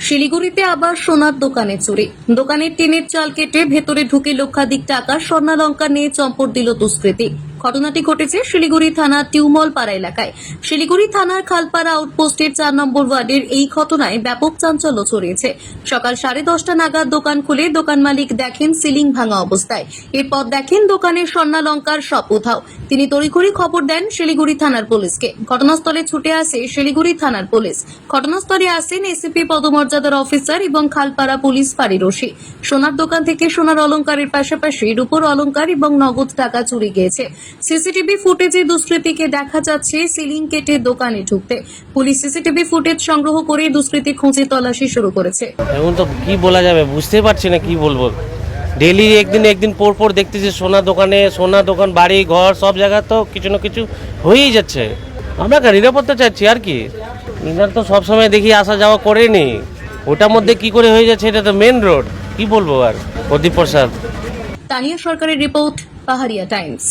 শিলিগুড়িতে আবার সোনার দোকানে চুরি। দোকানের টিনের চাল কেটে ভেতরে ঢুকে লক্ষাধিক টাকা স্বর্ণালঙ্কার নিয়ে চম্পট দিল দুষ্কৃতী। ঘটনাটি ঘটেছে শিলিগুড়ি থানার টিউমল পাড়া এলাকায়। শিলিগুড়ি থানার খালপাড়া আউটপোস্টের 4 নম্বর ওয়ার্ডের এই ঘটনায় ব্যাপক চাঞ্চল্য ছড়িয়েছে। সকাল 10:30 নাগাদ দোকান খুলে দোকান মালিক দেখেন সিলিং ভাঙা অবস্থায়। এরপর দেখেন দোকানের স্বর্ণালঙ্কার সব উধাও। তিনি তড়িঘড়ি খবর দেন শিলিগুড়ি থানার পুলিশকে। ঘটনাস্থলে ছুটে আসে শিলিগুড়ি থানার পুলিশ। ঘটনাস্থলে আসেন এসিপি পদমর্যাদার অফিসার এবং খালপাড়া পুলিশ ফাঁড়ির ওসি। সোনার দোকান থেকে সোনার অলংকারের পাশাপাশি রূপোর অলংকার এবং নগদ টাকা চুরি গিয়েছে। সিসিটিভি ফুটেজে দুষ্কৃতীকে দেখা যাচ্ছে সিলিং কেটে দোকানে ঢুকতে। পুলিশ সিসিটিভি ফুটেজ সংগ্রহ করে দুষ্কৃতী খুঁজে তল্লাশি শুরু করেছে। এখন তো কি বলা যাবে, বুঝতে পারছি না কি বলবো। ডেলি একদিন পর দেখতেছি সোনা দোকান বাড়ি ঘর সব জায়গায় তো কিছু না কিছু হয়েই যাচ্ছে। আমরা নিরাপত্তা চাচ্ছি আর কি। ইনার তো সবসময় দেখি আসা যাওয়া করেনি, ওটার মধ্যে কি করে হয়ে যাচ্ছে, এটা তো মেন রোড। কি বলবো আর। প্রদীপ প্রসাদ। তানিয়া সরকারের রিপোর্ট, পাহাড়িয়া টাইমস।